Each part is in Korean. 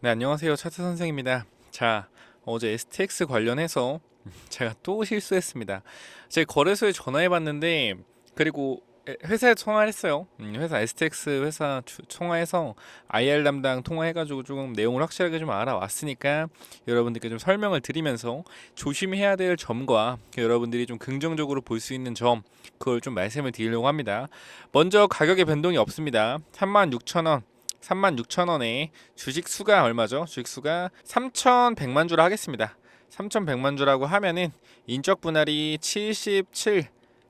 네, 안녕하세요. 차트 선생입니다. 자, 어제 STX 관련해서 제가 또 실수했습니다. 제 거래소에 전화해 봤는데, 그리고 회사에 통화를 했어요. 회사 STX 회사 통화해서 IR 담당 통화해가지고 조금 내용을 확실하게 좀 알아왔으니까 여러분들께 좀 설명을 드리면서 조심해야 될 점과 여러분들이 좀 긍정적으로 볼 수 있는 점, 그걸 좀 말씀을 드리려고 합니다. 먼저 가격의 변동이 없습니다. 36,000원. 36,000원에 주식 수가 얼마죠? 주식 수가 3,100만 주라 하겠습니다. 3,100만 주라고 하면은 인적 분할이 77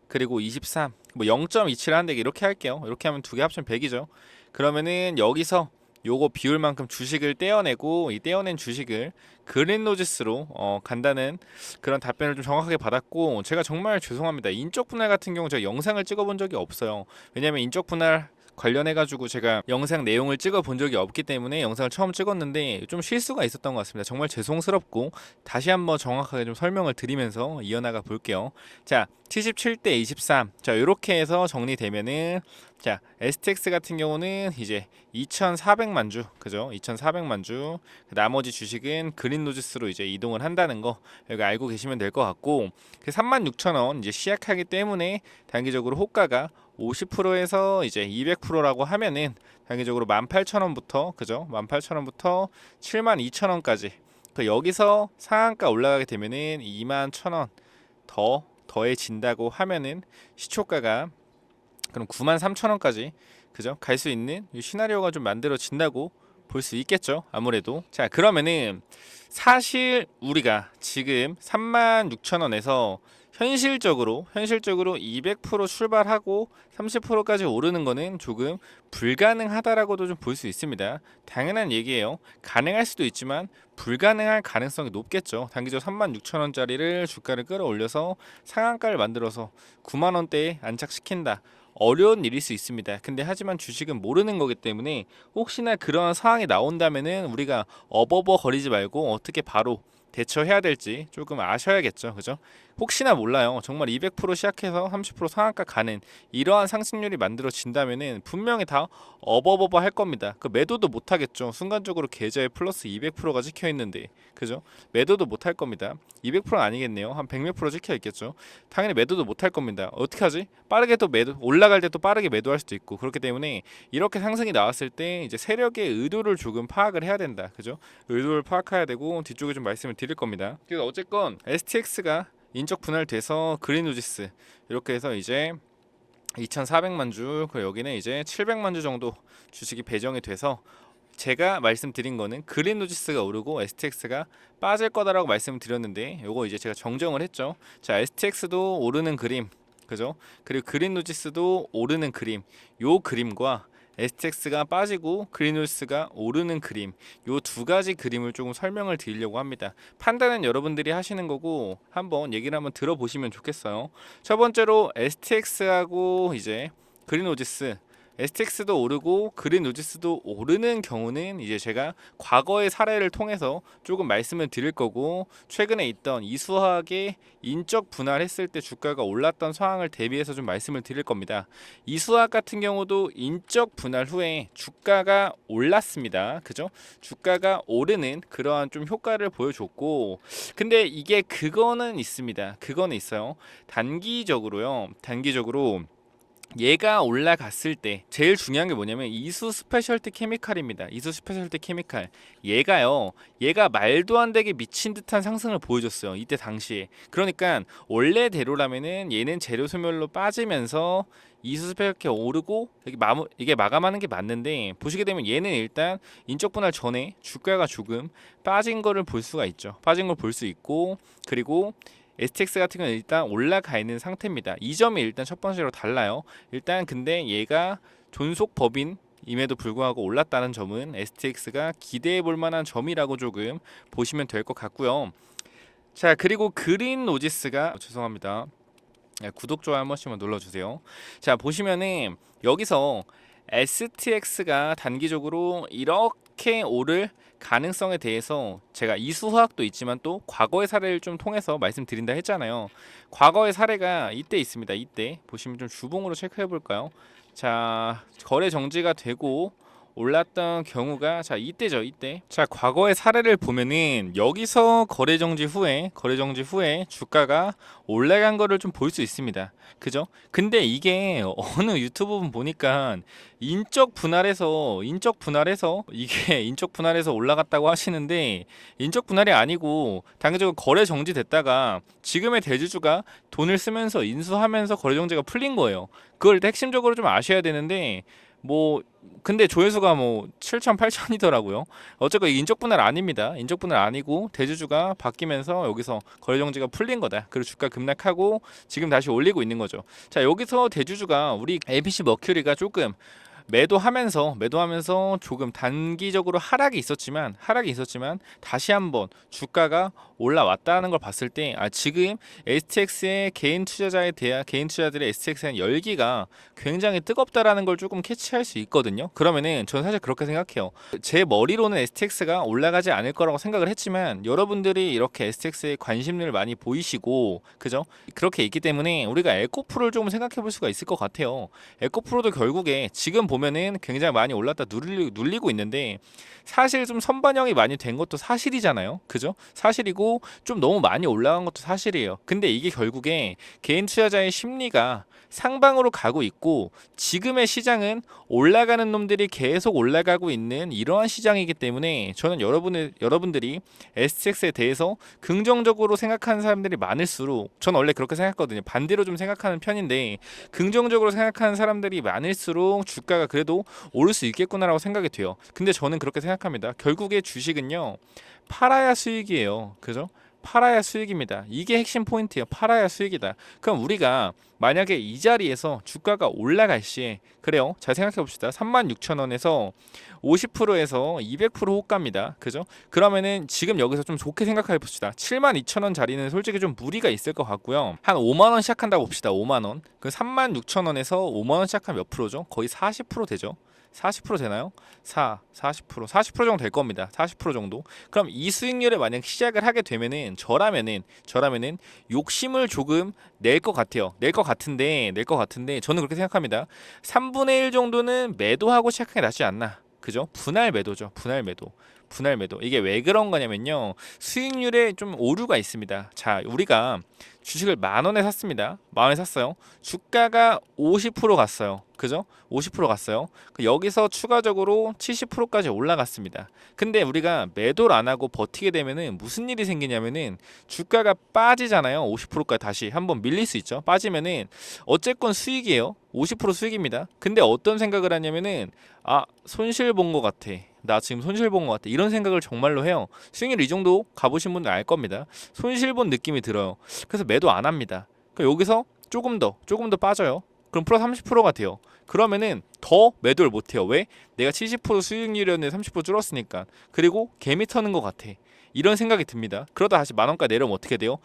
그리고 23 뭐 0.27 하는데 이렇게 할게요. 이렇게 하면 두 개 합치면 100이죠. 그러면은 여기서 요거 비율만큼 주식을 떼어내고 이 떼어낸 주식을 그린로지스로 간다는 그런 답변을 좀 정확하게 받았고, 제가 정말 죄송합니다. 인적 분할 같은 경우 제가 영상을 찍어본 적이 없어요. 왜냐면 인적 분할 관련해가지고 제가 영상 내용을 찍어본 적이 없기 때문에 영상을 처음 찍었는데 좀 실수가 있었던 것 같습니다. 정말 죄송스럽고 다시 한번 정확하게 좀 설명을 드리면서 이어나가 볼게요. 자, 77대 23. 자, 이렇게 해서 정리되면은, 자, STX 같은 경우는 이제 2,400만 주, 그죠? 2,400만 주. 나머지 주식은 그린로지스로 이제 이동을 한다는 거 여기 알고 계시면 될 것 같고, 그 36,000원 이제 시작하기 때문에 단기적으로 호가가 50%에서 이제 200%라고 하면은 단기적으로 18,000원부터, 그죠? 18,000원부터 72,000원까지. 그 여기서 상한가 올라가게 되면은 21,000원 더해진다고 하면은 시초가가 그럼 93,000원까지, 그죠? 갈 수 있는 이 시나리오가 좀 만들어진다고 볼 수 있겠죠. 아무래도. 자, 그러면은 사실 우리가 지금 36,000원에서 현실적으로 200% 출발하고 30%까지 오르는 거는 조금 불가능하다라고도 좀 볼 수 있습니다. 당연한 얘기예요. 가능할 수도 있지만 불가능할 가능성이 높겠죠. 단기적으로 36,000원짜리를 주가를 끌어올려서 상한가를 만들어서 9만 원대에 안착시킨다. 어려운 일일 수 있습니다. 근데 하지만 주식은 모르는 거기 때문에 혹시나 그런 상황이 나온다면은 우리가 어버버 거리지 말고 어떻게 바로 대처해야 될지 조금 아셔야겠죠. 그죠? 혹시나 몰라요. 정말 200% 시작해서 30% 상한가 가는 이러한 상승률이 만들어진다면은 분명히 다 어버버버 할 겁니다. 그 매도도 못 하겠죠. 순간적으로 계좌에 플러스 200%가 찍혀 있는데. 그죠? 매도도 못 할 겁니다. 200%는 아니겠네요. 한 100몇 프로 찍혀 있겠죠. 당연히 매도도 못 할 겁니다. 어떻게 하지? 빠르게 또 매도, 올라갈 때 또 빠르게 매도할 수도 있고, 그렇기 때문에 이렇게 상승이 나왔을 때 이제 세력의 의도를 조금 파악을 해야 된다. 그죠? 의도를 파악해야 되고 뒤쪽에 좀 말씀을 드릴 겁니다. 그래서 어쨌건 STX가 인적 분할돼서 그린우지스 이렇게 해서 이제 2,400만 주, 그리고 여기는 이제 700만 주 정도 주식이 배정이 돼서 제가 말씀드린 거는 그린로지스가 오르고 STX가 빠질 거다라고 말씀드렸는데, 요거 이제 제가 정정을 했죠. 자, STX도 오르는 그림, 그죠? 그리고 그린로지스도 오르는 그림, 요 그림과 STX가 빠지고 그린로지스가 오르는 그림, 요 두 가지 그림을 조금 설명을 드리려고 합니다. 판단은 여러분들이 하시는 거고 한번 얘기를 한번 들어보시면 좋겠어요. 첫 번째로 STX하고 이제 그린로지스, STX도 오르고 그린로지스도 오르는 경우는 이제 제가 과거의 사례를 통해서 조금 말씀을 드릴 거고, 최근에 있던 이수학의 인적 분할했을 때 주가가 올랐던 상황을 대비해서 좀 말씀을 드릴 겁니다. 이수학 같은 경우도 인적 분할 후에 주가가 올랐습니다. 그죠? 주가가 오르는 그러한 좀 효과를 보여줬고, 근데 이게 그거는 있습니다. 그거는 있어요. 단기적으로 얘가 올라갔을 때 제일 중요한 게 뭐냐면 이수 스페셜티 케미칼입니다. 이수 스페셜티 케미칼, 얘가 말도 안 되게 미친 듯한 상승을 보여줬어요, 이때 당시에. 그러니까 원래대로라면은 얘는 재료 소멸로 빠지면서 이수 스페셜티 오르고 이게 마감하는 게 맞는데, 보시게 되면 얘는 일단 인적 분할 전에 주가가 조금 빠진 거를 볼 수가 있죠. 빠진 걸 볼 수 있고, 그리고 STX 같은 경우는 일단 올라가 있는 상태입니다. 이 점이 일단 첫 번째로 달라요. 일단 근데 얘가 존속 법인임에도 불구하고 올랐다는 점은 STX가 기대해 볼 만한 점이라고 조금 보시면 될 것 같고요. 자, 그리고 그린 로지스가, 죄송합니다. 구독, 좋아요 한 번씩만 눌러주세요. 자, 보시면은 여기서 STX가 단기적으로 이렇게 오를 가능성에 대해서 제가 이수화학도 있지만 또 과거의 사례를 좀 통해서 말씀드린다 했잖아요. 과거의 사례가 이때 있습니다. 이때 보시면 좀 주봉으로 체크해 볼까요? 자, 거래 정지가 되고 올랐던 경우가 자 이때죠. 이때 자 과거의 사례를 보면은 여기서 거래 정지 후에 주가가 올라간 거를 좀 볼 수 있습니다. 그죠? 근데 이게 어느 유튜브 보니까 인적 분할해서 이게 인적 분할해서 올라갔다고 하시는데 인적 분할이 아니고 당장적으로 거래 정지됐다가 지금의 대주주가 돈을 쓰면서 인수하면서 거래 정지가 풀린 거예요. 그걸 핵심적으로 좀 아셔야 되는데 뭐 근데 조회수가 뭐 7천, 8천이더라고요. 어쨌건 인적 분할 아닙니다. 인적 분할 아니고 대주주가 바뀌면서 여기서 거래 정지가 풀린 거다. 그리고 주가 급락하고 지금 다시 올리고 있는 거죠. 자, 여기서 대주주가 우리 ABC 머큐리가 조금 매도하면서 조금 단기적으로 하락이 있었지만 다시 한번 주가가 올라왔다는 걸 봤을 때 지금 STX의 개인 투자들의 STX에 대한 열기가 굉장히 뜨겁다라는 걸 조금 캐치할 수 있거든요. 그러면은 저는 사실 그렇게 생각해요. 제 머리로는 STX가 올라가지 않을 거라고 생각을 했지만 여러분들이 이렇게 STX에 관심을 많이 보이시고 그죠? 그렇게 있기 때문에 우리가 에코프로를 조금 생각해 볼 수가 있을 것 같아요. 에코프로도 결국에 지금 보면은 굉장히 많이 올랐다 눌리고 있는데 사실 좀 선반영이 많이 된 것도 사실이잖아요. 그죠? 사실이고 좀 너무 많이 올라간 것도 사실이에요. 근데 이게 결국에 개인 투자자의 심리가 상방으로 가고 있고 지금의 시장은 올라가는 놈들이 계속 올라가고 있는 이러한 시장이기 때문에 저는 여러분들이 STX에 대해서 긍정적으로 생각하는 사람들이 많을수록 저는 원래 그렇게 생각하거든요. 반대로 좀 생각하는 편인데 긍정적으로 생각하는 사람들이 많을수록 주가가 그래도 오를 수 있겠구나라고 생각이 돼요. 근데 저는 그렇게 생각합니다. 결국에 주식은요. 팔아야 수익이에요. 그죠? 팔아야 수익입니다. 이게 핵심 포인트예요. 팔아야 수익이다. 그럼 우리가 만약에 이 자리에서 주가가 올라갈 시에 그래요. 잘 생각해 봅시다. 36,000원에서 50%에서 200% 호가입니다. 그죠? 그러면은 지금 여기서 좀 좋게 생각해 봅시다. 72,000원 자리는 솔직히 좀 무리가 있을 것 같고요. 한 5만 원 시작한다고 봅시다. 5만 원. 그 36,000원에서 5만 원 시작하면 몇 프로죠? 거의 40% 되죠. 40% 되나요? 40% 정도 될 겁니다. 40% 정도. 그럼 이 수익률에 만약 시작을 하게 되면은 저라면은 욕심을 조금 낼 것 같아요. 낼 것 같은데 저는 그렇게 생각합니다. 3분의 1 정도는 매도하고 시작하는 게 낫지 않나. 그죠? 분할 매도죠. 분할 매도. 이게 왜 그런 거냐면요. 수익률에 좀 오류가 있습니다. 자, 우리가 주식을 만 원에 샀습니다. 만 원에 샀어요. 주가가 50% 갔어요. 그죠? 50% 갔어요. 여기서 추가적으로 70%까지 올라갔습니다. 근데 우리가 매도를 안 하고 버티게 되면은 무슨 일이 생기냐면은 주가가 빠지잖아요. 50%까지 다시 한번 밀릴 수 있죠. 빠지면은 어쨌건 수익이에요. 50% 수익입니다. 근데 어떤 생각을 하냐면은 손실 본 것 같아. 나 지금 손실 본 것 같아. 이런 생각을 정말로 해요. 수익률 이 정도 가보신 분들 알 겁니다. 손실 본 느낌이 들어요. 그래서 매도 안 합니다. 여기서 조금 더 빠져요. 그럼 플러스 30%가 돼요. 그러면은 더 매도를 못 해요. 왜? 내가 70% 수익률이었는데 30% 줄었으니까. 그리고 개미 터는 것 같아. 이런 생각이 듭니다. 그러다 다시 만 원까지 내려오면 어떻게 돼요?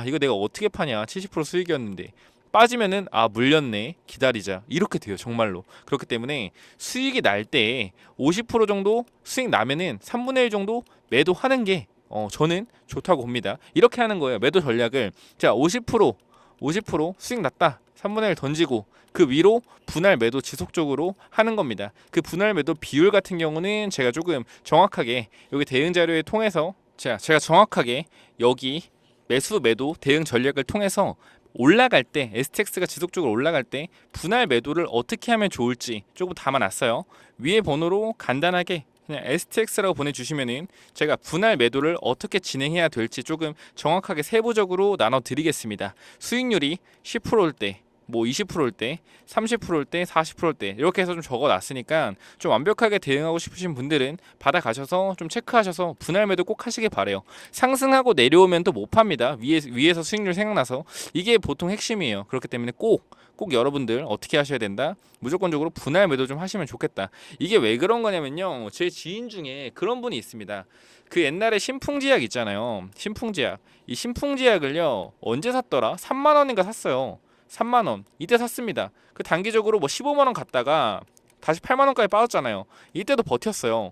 이거 내가 어떻게 파냐? 70% 수익이었는데. 빠지면은 물렸네 기다리자 이렇게 돼요. 정말로. 그렇기 때문에 수익이 날 때 50% 정도 수익 나면은 3분의 1 정도 매도하는 게 저는 좋다고 봅니다. 이렇게 하는 거예요. 매도 전략을. 자, 50% 수익 났다. 3분의 1 던지고 그 위로 분할 매도 지속적으로 하는 겁니다. 그 분할 매도 비율 같은 경우는 제가 조금 정확하게 여기 대응 자료에 통해서 제가 정확하게 여기 매수 매도 대응 전략을 통해서 올라갈 때 STX가 지속적으로 올라갈 때 분할 매도를 어떻게 하면 좋을지 조금 담아놨어요. 위에 번호로 간단하게 그냥 STX라고 보내주시면은 제가 분할 매도를 어떻게 진행해야 될지 조금 정확하게 세부적으로 나눠드리겠습니다. 수익률이 10%일 때, 뭐 20%일 때, 30%일 때, 40%일 때 이렇게 해서 좀 적어놨으니까 좀 완벽하게 대응하고 싶으신 분들은 받아가셔서 좀 체크하셔서 분할 매도 꼭 하시길 바래요. 상승하고 내려오면 또 못 팝니다. 위에서 수익률 생각나서 이게 보통 핵심이에요. 그렇기 때문에 꼭 여러분들 어떻게 하셔야 된다? 무조건적으로 분할 매도 좀 하시면 좋겠다. 이게 왜 그런 거냐면요. 제 지인 중에 그런 분이 있습니다. 그 옛날에 신풍지약 있잖아요. 신풍지약. 이 신풍지약을요. 언제 샀더라? 3만 원인가 샀어요. 3만 원. 이때 샀습니다. 그 단기적으로 뭐 15만 원 갔다가 다시 8만 원까지 빠졌잖아요. 이때도 버텼어요.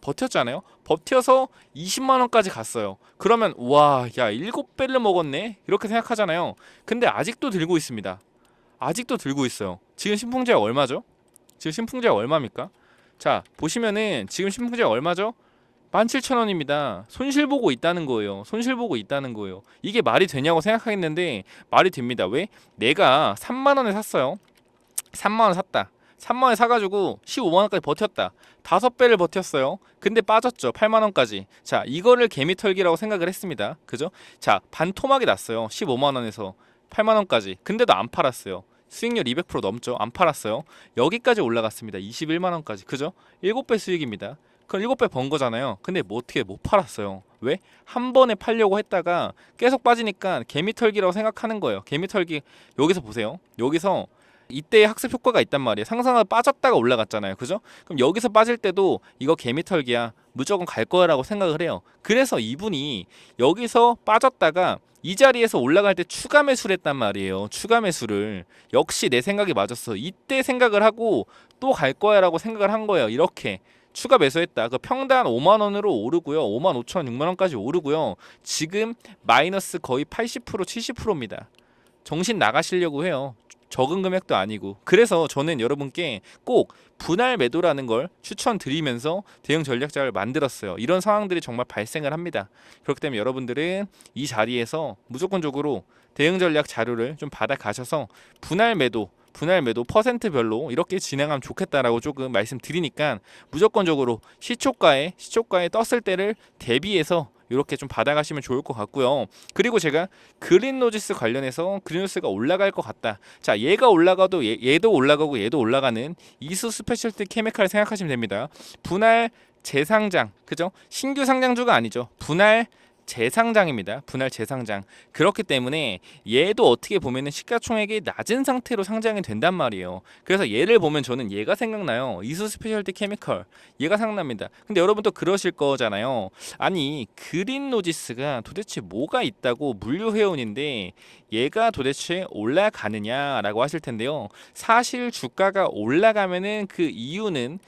버텼잖아요. 버텨서 20만 원까지 갔어요. 그러면 와, 야, 7배를 먹었네. 이렇게 생각하잖아요. 근데 아직도 들고 있습니다. 아직도 들고 있어요. 지금 신풍제가 얼마죠? 지금 신풍제가 얼마입니까? 자, 보시면은 지금 신풍제가 얼마죠? 17,000원입니다. 손실 보고 있다는 거예요. 손실 보고 있다는 거예요. 이게 말이 되냐고 생각하겠는데 말이 됩니다. 왜? 내가 3만 원에 샀어요. 3만 원 샀다. 3만 원에 사가지고 15만 원까지 버텼다. 5배를 버텼어요. 근데 빠졌죠. 8만 원까지. 자, 이거를 개미털기라고 생각을 했습니다. 그죠? 자, 반토막이 났어요. 15만 원에서 8만 원까지. 근데도 안 팔았어요. 수익률 200% 넘죠. 안 팔았어요. 여기까지 올라갔습니다. 21만 원까지. 그죠? 7배 수익입니다. 그럼 7배 번 거잖아요. 근데 뭐 어떻게 못 팔았어요. 왜? 한 번에 팔려고 했다가 계속 빠지니까 개미털기라고 생각하는 거예요. 개미털기. 여기서 보세요. 여기서 이때의 학습 효과가 있단 말이에요. 상승하다 빠졌다가 올라갔잖아요. 그죠? 그럼 여기서 빠질 때도 이거 개미털기야. 무조건 갈 거야라고 생각을 해요. 그래서 이분이 여기서 빠졌다가 이 자리에서 올라갈 때 추가 매수를 했단 말이에요. 추가 매수를. 역시 내 생각이 맞았어. 이때 생각을 하고 또 갈 거야라고 생각을 한 거예요. 이렇게. 추가 매수했다. 그 평단 5만 원으로 오르고요. 5만 5천 원, 6만 원까지 오르고요. 지금 마이너스 거의 80% 70%입니다. 정신 나가시려고 해요. 적은 금액도 아니고. 그래서 저는 여러분께 꼭 분할 매도라는 걸 추천드리면서 대응 전략자를 만들었어요. 이런 상황들이 정말 발생을 합니다. 그렇기 때문에 여러분들은 이 자리에서 무조건적으로 대응 전략 자료를 좀 받아 가셔서 분할 매도 퍼센트별로 이렇게 진행하면 좋겠다라고 조금 말씀드리니까 무조건적으로 시초가에 떴을 때를 대비해서 이렇게 좀 받아가시면 좋을 것 같고요. 그리고 제가 그린로지스 관련해서 그린로지스가 올라갈 것 같다. 자, 얘가 올라가도 얘도 올라가고 얘도 올라가는 이수 스페셜티 케미칼 생각하시면 됩니다. 분할 재상장, 그죠? 신규 상장주가 아니죠. 분할 재상장입니다. 분할 재상장. 그렇기 때문에 얘도 어떻게 보면은 시가총액이 낮은 상태로 상장이 된단 말이에요. 그래서 얘를 보면 저는 얘가 생각나요. 이수 스페셜티 케미컬. 얘가 생각납니다. 근데 여러분도 그러실 거잖아요. 아니, 그린로지스가 도대체 뭐가 있다고 물류회원인데 얘가 도대체 올라가느냐라고 하실 텐데요. 사실 주가가 올라가면은 그 이유는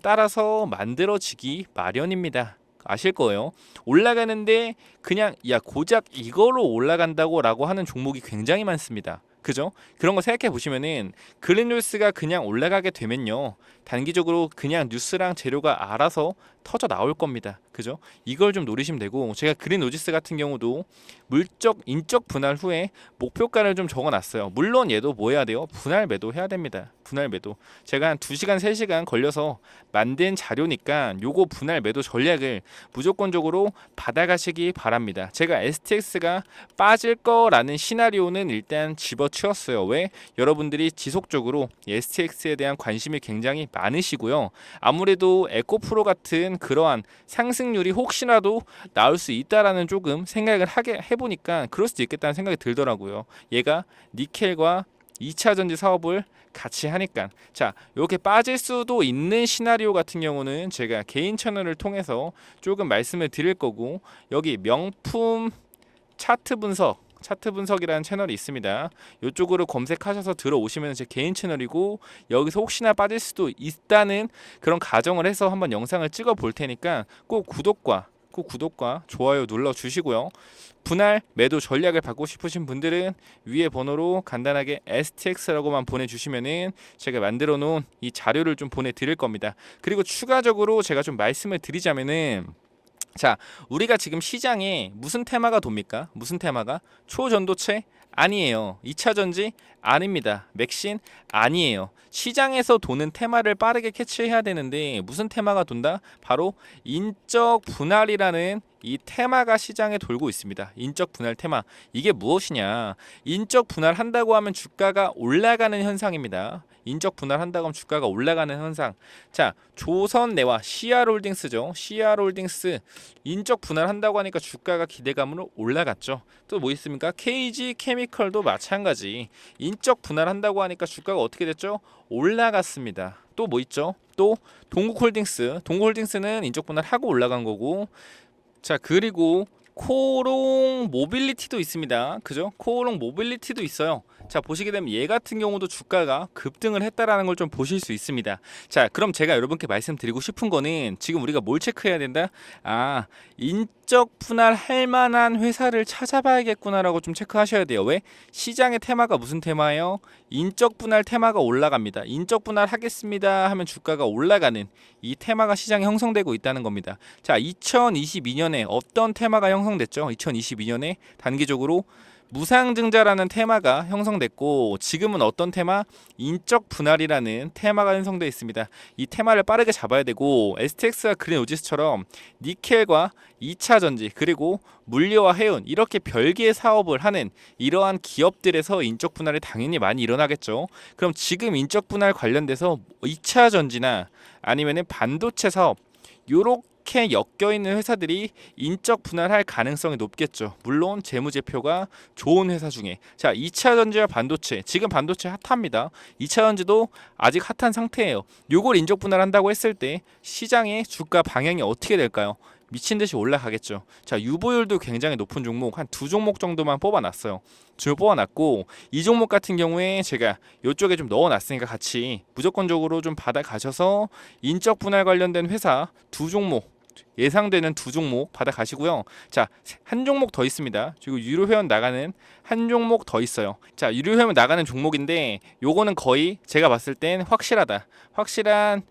따라서 만들어지기 마련입니다. 아실 거예요. 올라가는데 그냥 야 고작 이거로 올라간다고 라고 하는 종목이 굉장히 많습니다. 그죠? 그런 거 생각해 보시면은 그린뉴스가 그냥 올라가게 되면요. 단기적으로 그냥 뉴스랑 재료가 알아서 터져 나올 겁니다. 그죠? 이걸 좀 노리시면 되고 제가 그린로지스 같은 경우도 물적 인적 분할 후에 목표가를 좀 적어놨어요. 물론 얘도 뭐 해야 돼요? 분할 매도 해야 됩니다. 분할 매도. 제가 한 2시간 3시간 걸려서 만든 자료니까 요거 분할 매도 전략을 무조건적으로 받아가시기 바랍니다. 제가 STX가 빠질 거라는 시나리오는 일단 집어치웠어요. 왜? 여러분들이 지속적으로 STX에 대한 관심이 굉장히 많으시고요. 아무래도 에코프로 같은 그러한 상승률이 혹시라도 나올 수 있다라는 조금 생각을 해보니까 그럴 수도 있겠다는 생각이 들더라고요. 얘가 니켈과 2차 전지 사업을 같이 하니까. 자, 이렇게 빠질 수도 있는 시나리오 같은 경우는 제가 개인 채널을 통해서 조금 말씀을 드릴 거고, 여기 명품 차트 분석이라는 채널이 있습니다. 이쪽으로 검색하셔서 들어오시면 제 개인 채널이고, 여기서 혹시나 빠질 수도 있다는 그런 가정을 해서 한번 영상을 찍어 볼 테니까 꼭 구독과 좋아요 눌러 주시고요. 분할 매도 전략을 받고 싶으신 분들은 위에 번호로 간단하게 STX라고만 보내주시면은 제가 만들어 놓은 이 자료를 좀 보내드릴 겁니다. 그리고 추가적으로 제가 좀 말씀을 드리자면은, 자, 우리가 지금 시장에 무슨 테마가 돕니까? 무슨 테마가? 초전도체? 아니에요. 2차 전지? 아닙니다. 맥신? 아니에요. 시장에서 도는 테마를 빠르게 캐치해야 되는데 무슨 테마가 돈다? 바로 인적 분할이라는 이 테마가 시장에 돌고 있습니다. 인적 분할 테마. 이게 무엇이냐? 인적 분할 한다고 하면 주가가 올라가는 현상입니다. 인적 분할 한다고 하면 주가가 올라가는 현상. 자, 조선내와 CR홀딩스죠. CR홀딩스 인적 분할 한다고 하니까 주가가 기대감으로 올라갔죠. 또 뭐 있습니까? KG 케미컬도 마찬가지. 인적 분할 한다고 하니까 주가가 어떻게 됐죠? 올라갔습니다. 또 뭐 있죠? 또 동국홀딩스. 동국홀딩스는 인적 분할 하고 올라간 거고. 자, 그리고 코오롱 모빌리티도 있습니다. 그죠? 코오롱 모빌리티도 있어요. 자, 보시게 되면 얘 같은 경우도 주가가 급등을 했다라는 걸 좀 보실 수 있습니다. 자, 그럼 제가 여러분께 말씀드리고 싶은 거는 지금 우리가 뭘 체크해야 된다? 아, 인적 분할할 만한 회사를 찾아봐야겠구나라고 좀 체크하셔야 돼요. 왜? 시장의 테마가 무슨 테마예요? 인적 분할 테마가 올라갑니다. 인적 분할 하겠습니다 하면 주가가 올라가는 이 테마가 시장에 형성되고 있다는 겁니다. 자, 2022년에 어떤 테마가 형성됐죠? 2022년에 단기적으로 무상증자라는 테마가 형성됐고, 지금은 어떤 테마? 인적 분할이라는 테마가 형성되어 있습니다. 이 테마를 빠르게 잡아야 되고, STX와 그린오지스처럼 니켈과 2차 전지 그리고 물류와 해운 이렇게 별개의 사업을 하는 이러한 기업들에서 인적 분할이 당연히 많이 일어나겠죠. 그럼 지금 인적 분할 관련돼서 2차 전지나 아니면은 반도체 사업 요렇게 엮여있는 회사들이 인적 분할할 가능성이 높겠죠. 물론 재무제표가 좋은 회사 중에, 자, 2차 전지와 반도체, 지금 반도체 핫합니다. 2차 전지도 아직 핫한 상태예요. 요걸 인적 분할한다고 했을 때 시장의 주가 방향이 어떻게 될까요? 미친 듯이 올라가겠죠. 자, 유보율도 굉장히 높은 종목 한 두 종목 정도만 뽑아놨어요. 뽑아놨고, 이 종목 같은 경우에 제가 이쪽에 좀 넣어놨으니까 같이 무조건적으로 좀 받아가셔서 인적 분할 관련된 회사 두 종목, 예상되는 두 종목 받아가시고요. 자, 한 종목 더 있습니다. 그리고 유료 회원 나가는 한 종목 더 있어요. 자, 유료 회원 나가는 종목인데 요거는 거의 제가 봤을 땐 확실하다. 확실한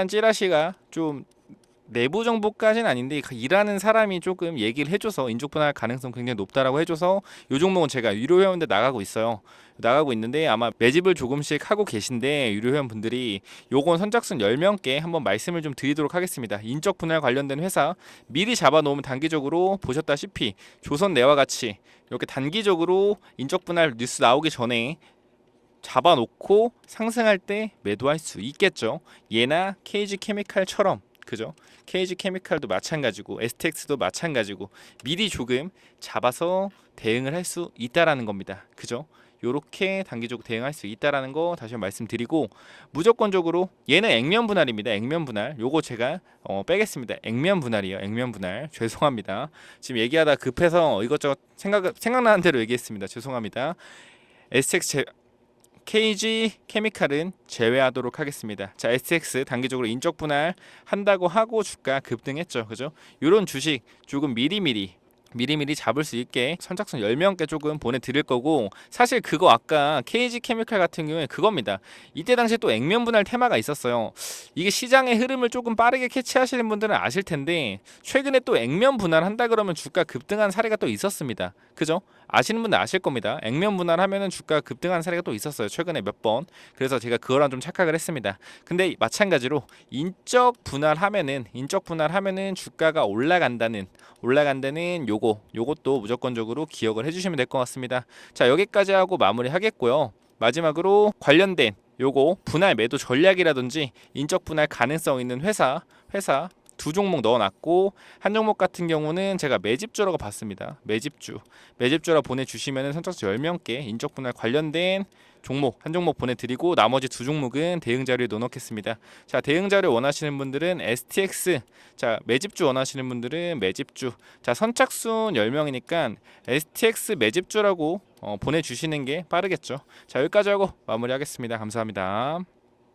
찌라시가 좀 내부 정보까지는 아닌데 일하는 사람이 조금 얘기를 해줘서 인적 분할 가능성 굉장히 높다라고 해줘서 이 종목은 제가 유료 회원들 나가고 있어요. 나가고 있는데 아마 매집을 조금씩 하고 계신데, 유료 회원분들이 요건 선착순 10명께 한번 말씀을 좀 드리도록 하겠습니다. 인적 분할 관련된 회사 미리 잡아놓으면 단기적으로 보셨다시피 조선내와 같이 이렇게 단기적으로 인적 분할 뉴스 나오기 전에 잡아놓고 상승할 때 매도할 수 있겠죠. 얘나 KG케미칼처럼, 그죠? KG케미칼도 마찬가지고 STX도 마찬가지고 미리 조금 잡아서 대응을 할 수 있다라는 겁니다. 그죠? 요렇게 단기적으로 대응할 수 있다라는 거 다시 한번 말씀드리고, 무조건적으로 얘는 액면 분할입니다. 액면 분할. 요거 제가 빼겠습니다. 액면 분할이에요. 액면 분할. 죄송합니다. 지금 얘기하다 급해서 이것저것 생각나는 대로 얘기했습니다. 죄송합니다. STX KG 케미칼은 제외하도록 하겠습니다. 자, STX 단기적으로 인적 분할 한다고 하고 주가 급등했죠. 그죠? 요런 주식 조금 미리미리 잡을 수 있게 선착순 10명께 조금 보내드릴 거고, 사실 그거 아까 KG케미칼 같은 경우에 그겁니다. 이때 당시에 또 액면 분할 테마가 있었어요. 이게 시장의 흐름을 조금 빠르게 캐치하시는 분들은 아실 텐데, 최근에 또 액면 분할 한다 그러면 주가 급등한 사례가 또 있었습니다. 그죠? 아시는 분들 아실 겁니다. 액면 분할 하면은 주가 급등한 사례가 또 있었어요. 최근에 몇 번. 그래서 제가 그거랑 좀 착각을 했습니다. 근데 마찬가지로 인적 분할 하면은 주가가 올라간다는 요것도 무조건적으로 기억을 해주시면 될 것 같습니다. 자, 여기까지 하고 마무리 하겠고요. 마지막으로 관련된 요거 분할 매도 전략이라든지 인적 분할 가능성 있는 회사 두 종목 넣어놨고, 한 종목 같은 경우는 제가 매집주라고 봤습니다. 매집주라 보내주시면 선착순 10명께 인적 분할 관련된 종목 한 종목 보내드리고, 나머지 두 종목은 대응 자료에 넣어놓겠습니다. 자, 대응 자료 원하시는 분들은 STX, 자, 매집주 원하시는 분들은 매집주, 자, 선착순 10명이니까 STX 매집주라고 보내주시는 게 빠르겠죠. 자, 여기까지 하고 마무리하겠습니다. 감사합니다.